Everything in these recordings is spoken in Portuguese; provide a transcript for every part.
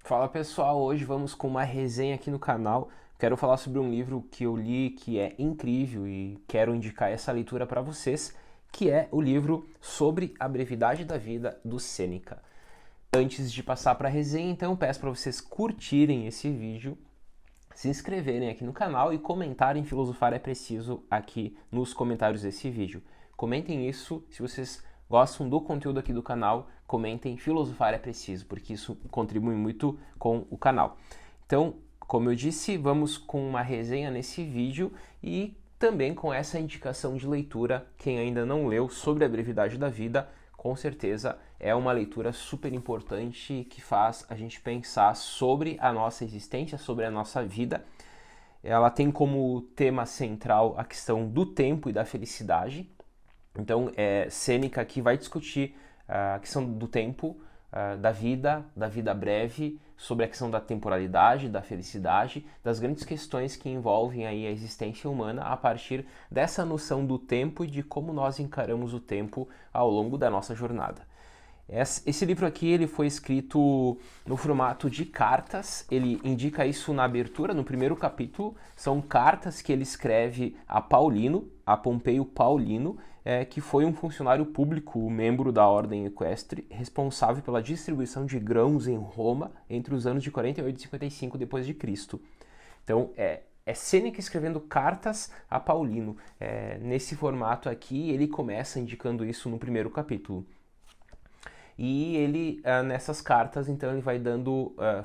Fala pessoal, hoje vamos com uma resenha aqui no canal. Quero falar sobre um livro que eu li que é incrível e quero indicar essa leitura para vocês, que é o livro Sobre a Brevidade da Vida, do Sêneca. Antes de passar para a resenha, então, peço para vocês curtirem esse vídeo, se inscreverem aqui no canal e comentarem Filosofar é Preciso aqui nos comentários desse vídeo. Comentem isso se vocês gostam do conteúdo aqui do canal, comentem Filosofar é Preciso, porque isso contribui muito com o canal. Então, como eu disse, vamos com uma resenha nesse vídeo e também com essa indicação de leitura. Quem ainda não leu Sobre a Brevidade da Vida, com certeza é uma leitura super importante que faz a gente pensar sobre a nossa existência, sobre a nossa vida. Ela tem como tema central a questão do tempo e da felicidade. Então, Sêneca aqui vai discutir a questão do tempo, da vida breve, sobre a questão da temporalidade, da felicidade, das grandes questões que envolvem aí a existência humana a partir dessa noção do tempo e de como nós encaramos o tempo ao longo da nossa jornada. Esse livro aqui ele foi escrito no formato de cartas, ele indica isso na abertura, no primeiro capítulo, são cartas que ele escreve a Paulino, a Pompeio Paulino, que foi um funcionário público, membro da Ordem Equestre, responsável pela distribuição de grãos em Roma entre os anos de 48 e 55 d.C. Então, é Sêneca escrevendo cartas a Paulino. Nesse formato aqui, ele começa indicando isso no primeiro capítulo. E ele, nessas cartas, então, ele vai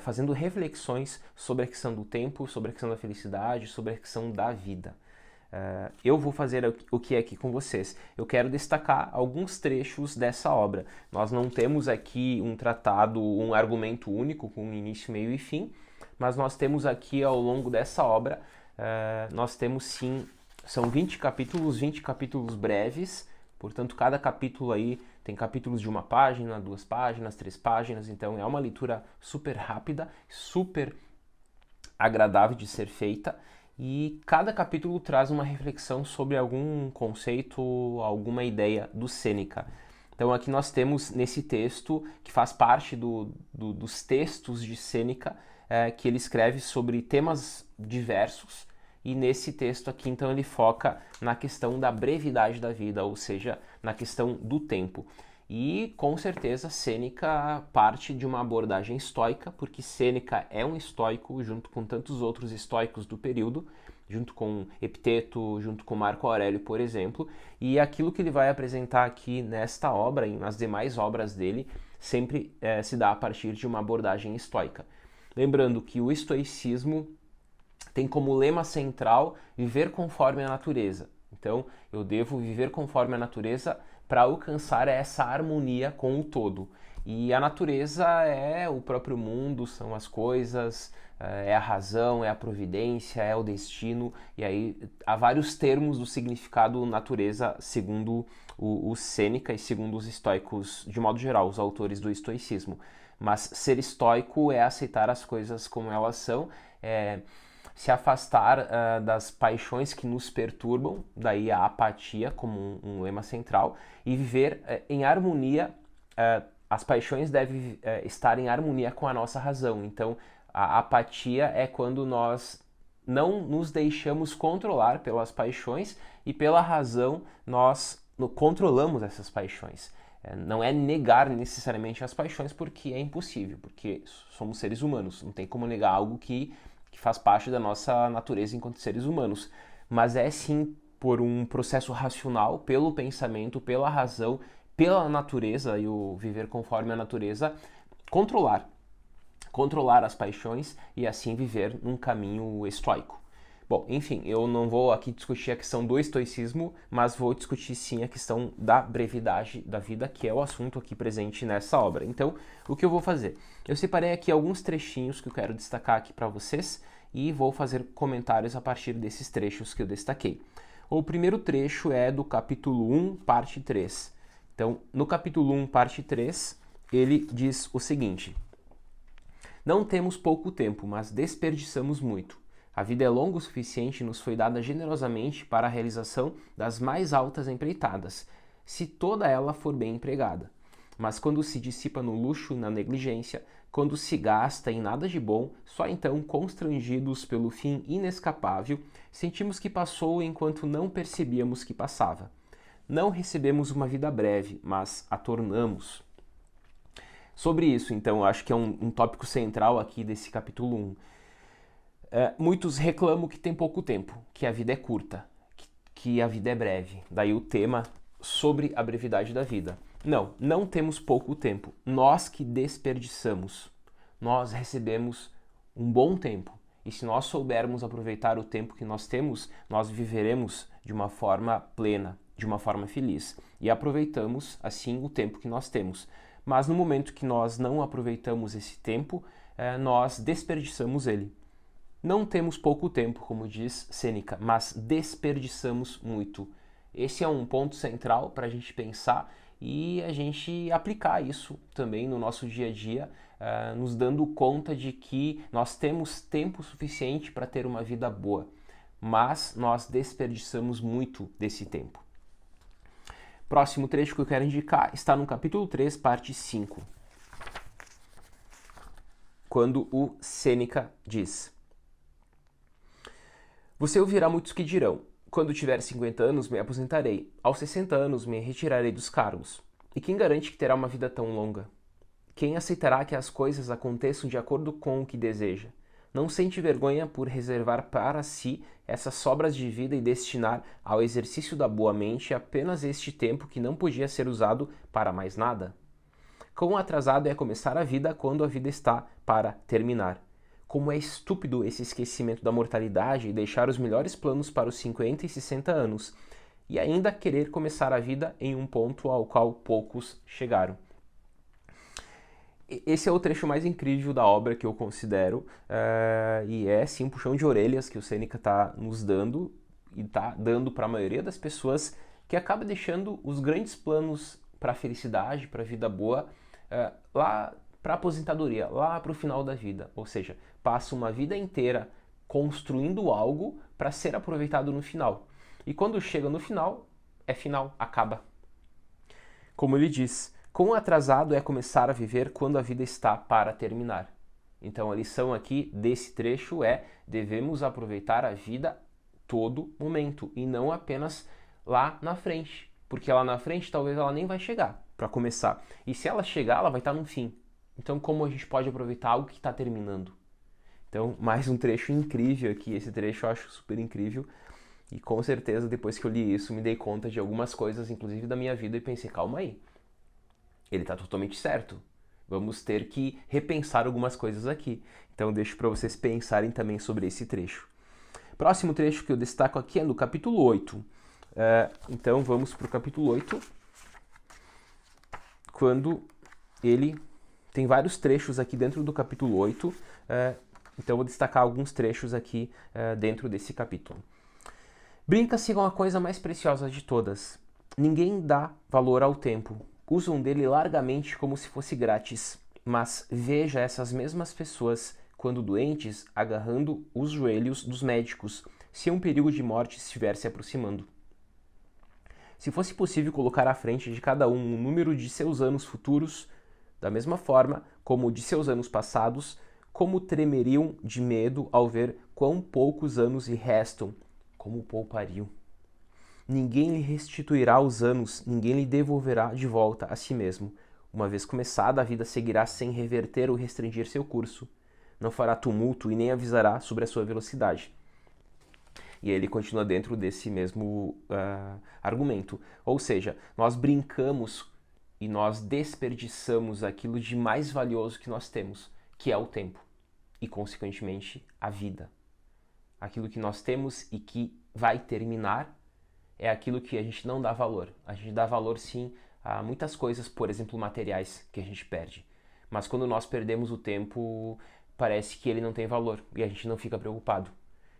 fazendo reflexões sobre a questão do tempo, sobre a questão da felicidade, sobre a questão da vida. Eu vou fazer o que é aqui com vocês. Eu quero destacar alguns trechos dessa obra. Nós não temos aqui um tratado, um argumento único, com início, meio e fim, mas nós temos aqui, ao longo dessa obra, nós temos sim, são 20 capítulos breves, portanto, cada capítulo aí tem capítulos de 1 página, 2 páginas, 3 páginas, então é uma leitura super rápida, super agradável de ser feita, e cada capítulo traz uma reflexão sobre algum conceito, alguma ideia do Sêneca. Então aqui nós temos nesse texto, que faz parte dos textos de Sêneca, que ele escreve sobre temas diversos, e nesse texto aqui, então, ele foca na questão da brevidade da vida, ou seja, na questão do tempo. E, com certeza, Sêneca parte de uma abordagem estoica, porque Sêneca é um estoico, junto com tantos outros estoicos do período, junto com Epiteto, junto com Marco Aurélio, por exemplo, e aquilo que ele vai apresentar aqui nesta obra e nas demais obras dele, sempre se dá a partir de uma abordagem estoica. Lembrando que o estoicismo tem como lema central viver conforme a natureza. Então, eu devo viver conforme a natureza para alcançar essa harmonia com o todo. E a natureza é o próprio mundo, são as coisas, é a razão, é a providência, é o destino. E aí há vários termos do significado natureza, segundo o Sêneca e segundo os estoicos, de modo geral, os autores do estoicismo. Mas ser estoico é aceitar as coisas como elas são, se afastar das paixões que nos perturbam, daí a apatia como um lema central, e viver em harmonia. As paixões devem estar em harmonia com a nossa razão. Então, a apatia é quando nós não nos deixamos controlar pelas paixões e pela razão nós controlamos essas paixões. Não é negar necessariamente as paixões, porque é impossível, porque somos seres humanos, não tem como negar algo que faz parte da nossa natureza enquanto seres humanos, mas é sim por um processo racional, pelo pensamento, pela razão, pela natureza e o viver conforme a natureza, controlar as paixões e assim viver num caminho estoico. Bom, enfim, eu não vou aqui discutir a questão do estoicismo, mas vou discutir sim a questão da brevidade da vida, que é o assunto aqui presente nessa obra. Então, o que eu vou fazer? Eu separei aqui alguns trechinhos que eu quero destacar aqui para vocês e vou fazer comentários a partir desses trechos que eu destaquei. O primeiro trecho é do capítulo 1, parte 3. Então, no capítulo 1, parte 3, ele diz o seguinte: não temos pouco tempo, mas desperdiçamos muito. A vida é longa o suficiente e nos foi dada generosamente para a realização das mais altas empreitadas, se toda ela for bem empregada. Mas quando se dissipa no luxo e na negligência, quando se gasta em nada de bom, só então, constrangidos pelo fim inescapável, sentimos que passou enquanto não percebíamos que passava. Não recebemos uma vida breve, mas a tornamos. Sobre isso, então, eu acho que é um tópico central aqui desse capítulo 1. Muitos reclamam que tem pouco tempo, que a vida é curta, que a vida é breve. Daí o tema sobre a brevidade da vida. Não temos pouco tempo. Nós que desperdiçamos. Nós recebemos um bom tempo. E se nós soubermos aproveitar o tempo que nós temos, nós viveremos de uma forma plena, de uma forma feliz. E aproveitamos, assim, o tempo que nós temos. Mas no momento que nós não aproveitamos esse tempo, nós desperdiçamos ele. Não temos pouco tempo, como diz Sêneca, mas desperdiçamos muito. Esse é um ponto central para a gente pensar e a gente aplicar isso também no nosso dia a dia, nos dando conta de que nós temos tempo suficiente para ter uma vida boa, mas nós desperdiçamos muito desse tempo. Próximo trecho que eu quero indicar está no capítulo 3, parte 5, quando o Sêneca diz: Você ouvirá muitos que dirão: quando tiver 50 anos me aposentarei, aos 60 anos me retirarei dos cargos. E quem garante que terá uma vida tão longa? Quem aceitará que as coisas aconteçam de acordo com o que deseja? Não sente vergonha por reservar para si essas sobras de vida e destinar ao exercício da boa mente apenas este tempo que não podia ser usado para mais nada? Quão atrasado é começar a vida quando a vida está para terminar? Como é estúpido esse esquecimento da mortalidade e deixar os melhores planos para os 50 e 60 anos, e ainda querer começar a vida em um ponto ao qual poucos chegaram. Esse é o trecho mais incrível da obra que eu considero, e é sim um puxão de orelhas que o Sêneca está nos dando, e está dando para a maioria das pessoas, que acaba deixando os grandes planos para a felicidade, para a vida boa, lá para a aposentadoria, lá para o final da vida. Ou seja, passa uma vida inteira construindo algo para ser aproveitado no final. E quando chega no final, é final, acaba. Como ele diz, quão atrasado é começar a viver quando a vida está para terminar. Então a lição aqui desse trecho é: devemos aproveitar a vida todo momento e não apenas lá na frente. Porque lá na frente talvez ela nem vai chegar para começar. E se ela chegar, ela vai estar no fim. Então como a gente pode aproveitar algo que está terminando? Então, mais um trecho incrível aqui. Esse trecho eu acho super incrível. E com certeza, depois que eu li isso, me dei conta de algumas coisas, inclusive da minha vida, e pensei: calma aí, ele está totalmente certo. Vamos ter que repensar algumas coisas aqui. Então, deixo para vocês pensarem também sobre esse trecho. Próximo trecho que eu destaco aqui é no capítulo 8. Então, vamos para o capítulo 8, quando ele tem vários trechos aqui dentro do capítulo 8. Então, eu vou destacar alguns trechos aqui dentro desse capítulo. Brinca-se com a coisa mais preciosa de todas. Ninguém dá valor ao tempo. Usam dele largamente como se fosse grátis. Mas veja essas mesmas pessoas, quando doentes, agarrando os joelhos dos médicos, se um perigo de morte estiver se aproximando. Se fosse possível colocar à frente de cada um o número de seus anos futuros, da mesma forma como de seus anos passados, como tremeriam de medo ao ver quão poucos anos lhe restam, como poupariam. Ninguém lhe restituirá os anos, ninguém lhe devolverá de volta a si mesmo. Uma vez começada, a vida seguirá sem reverter ou restringir seu curso. Não fará tumulto e nem avisará sobre a sua velocidade. E ele continua dentro desse mesmo argumento. Ou seja, nós brincamos e nós desperdiçamos aquilo de mais valioso que nós temos, que é o tempo. E, consequentemente, a vida. Aquilo que nós temos e que vai terminar é aquilo que a gente não dá valor. A gente dá valor, sim, a muitas coisas, por exemplo, materiais, que a gente perde. Mas quando nós perdemos o tempo, parece que ele não tem valor e a gente não fica preocupado.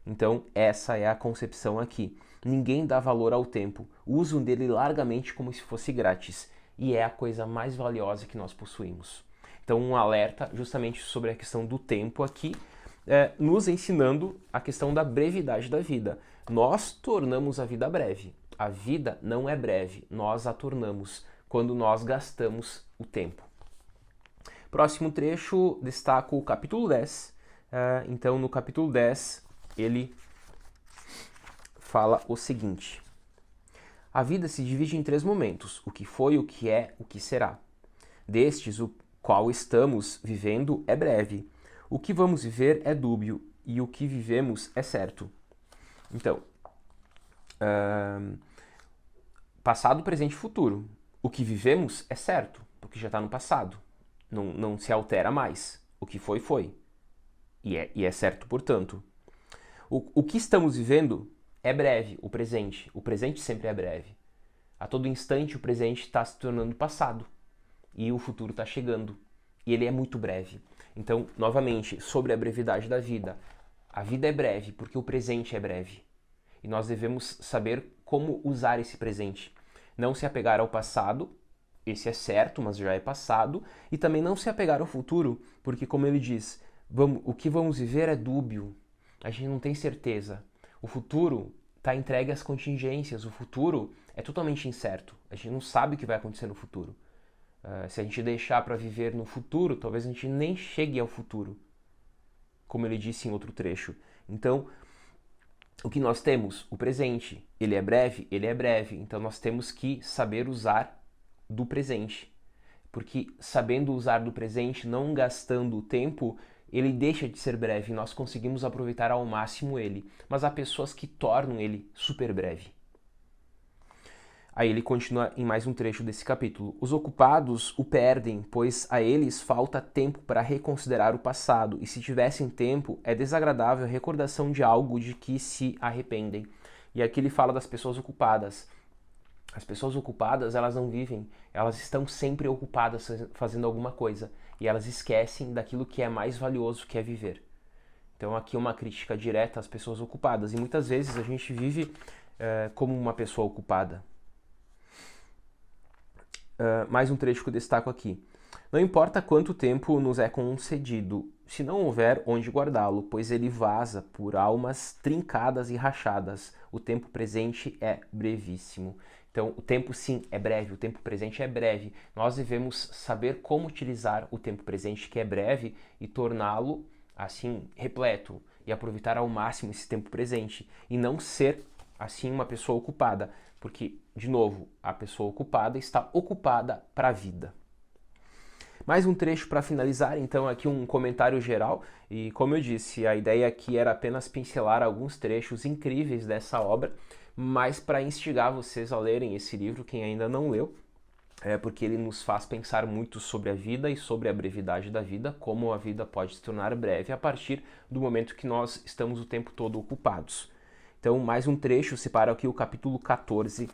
Então, essa é a concepção aqui. Ninguém dá valor ao tempo. Usam dele largamente como se fosse grátis. E é a coisa mais valiosa que nós possuímos. Então, um alerta justamente sobre a questão do tempo aqui, nos ensinando a questão da brevidade da vida. Nós tornamos a vida breve. A vida não é breve, nós a tornamos quando nós gastamos o tempo. Próximo trecho, destaco o capítulo 10. Então, no capítulo 10, ele fala o seguinte: a vida se divide em 3 momentos: o que foi, o que é, o que será. Destes, o qual estamos vivendo é breve. O que vamos viver é dúbio, e o que vivemos é certo. Então, passado, presente e futuro. O que vivemos é certo, porque já está no passado. Não se altera mais. O que foi, foi. E é certo, portanto. O que estamos vivendo é breve, o presente. O presente sempre é breve. A todo instante o presente está se tornando passado. E o futuro está chegando. E ele é muito breve. Então, novamente, sobre a brevidade da vida. A vida é breve porque o presente é breve. E nós devemos saber como usar esse presente. Não se apegar ao passado, esse é certo, mas já é passado. E também não se apegar ao futuro, porque, como ele diz, o que vamos viver é dúbio. A gente não tem certeza. O futuro está entregue às contingências. O futuro é totalmente incerto. A gente não sabe o que vai acontecer no futuro. Se a gente deixar para viver no futuro, talvez a gente nem chegue ao futuro, como ele disse em outro trecho. Então, o que nós temos? O presente. Ele é breve? Ele é breve. Então, nós temos que saber usar do presente. Porque sabendo usar do presente, não gastando o tempo, ele deixa de ser breve e nós conseguimos aproveitar ao máximo ele. Mas há pessoas que tornam ele super breve. Aí ele continua em mais um trecho desse capítulo. Os ocupados o perdem, pois a eles falta tempo para reconsiderar o passado, e se tivessem tempo, é desagradável a recordação de algo de que se arrependem. E aqui ele fala das pessoas ocupadas. As pessoas ocupadas, elas não vivem, elas estão sempre ocupadas fazendo alguma coisa, e elas esquecem daquilo que é mais valioso, que é viver. Então aqui é uma crítica direta às pessoas ocupadas, e muitas vezes a gente vive como uma pessoa ocupada. Mais um trecho que eu destaco aqui. Não importa quanto tempo nos é concedido, se não houver onde guardá-lo, pois ele vaza por almas trincadas e rachadas. O tempo presente é brevíssimo. Então, o tempo sim é breve, o tempo presente é breve. Nós devemos saber como utilizar o tempo presente, que é breve, e torná-lo, assim, repleto, e aproveitar ao máximo esse tempo presente, e não ser, assim, uma pessoa ocupada. Porque, de novo, a pessoa ocupada está ocupada para a vida. Mais um trecho para finalizar, então aqui um comentário geral, e como eu disse, a ideia aqui era apenas pincelar alguns trechos incríveis dessa obra, mas para instigar vocês a lerem esse livro, quem ainda não leu, porque ele nos faz pensar muito sobre a vida e sobre a brevidade da vida, como a vida pode se tornar breve a partir do momento que nós estamos o tempo todo ocupados. Então, mais um trecho, separo aqui o capítulo 14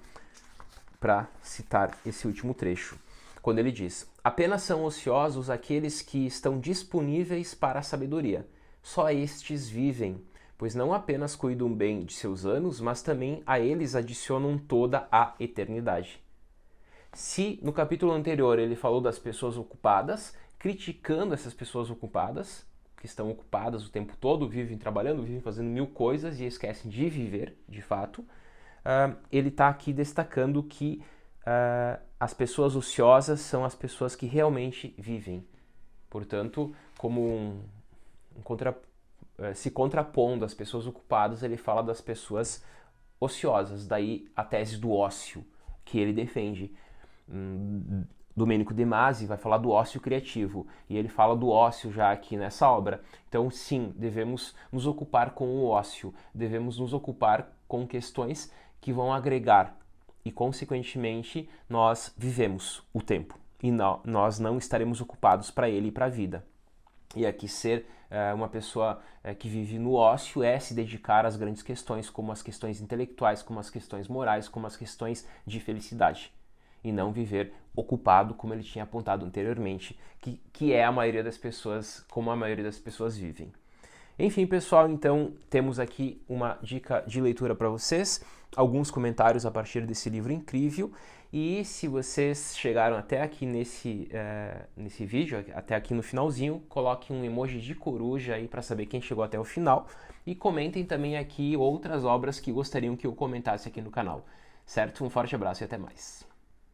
para citar esse último trecho, quando ele diz: apenas são ociosos aqueles que estão disponíveis para a sabedoria. Só estes vivem, pois não apenas cuidam bem de seus anos, mas também a eles adicionam toda a eternidade. Se no capítulo anterior ele falou das pessoas ocupadas, criticando essas pessoas ocupadas, que estão ocupadas o tempo todo, vivem trabalhando, vivem fazendo mil coisas e esquecem de viver, de fato, ele está aqui destacando que as pessoas ociosas são as pessoas que realmente vivem. Portanto, como se contrapondo às pessoas ocupadas, ele fala das pessoas ociosas, daí a tese do ócio que ele defende. Domênico De Masi vai falar do ócio criativo, e ele fala do ócio já aqui nessa obra. Então, sim, devemos nos ocupar com o ócio, devemos nos ocupar com questões que vão agregar, e, consequentemente, nós vivemos o tempo, e nós não estaremos ocupados para ele e para a vida. E aqui ser uma pessoa que vive no ócio é se dedicar às grandes questões, como as questões intelectuais, como as questões morais, como as questões de felicidade. E não viver ocupado, como ele tinha apontado anteriormente, que é a maioria das pessoas, como a maioria das pessoas vivem. Enfim, pessoal, então temos aqui uma dica de leitura para vocês, alguns comentários a partir desse livro incrível, e se vocês chegaram até aqui nesse vídeo, até aqui no finalzinho, coloquem um emoji de coruja aí para saber quem chegou até o final, e comentem também aqui outras obras que gostariam que eu comentasse aqui no canal, certo? Um forte abraço e até mais.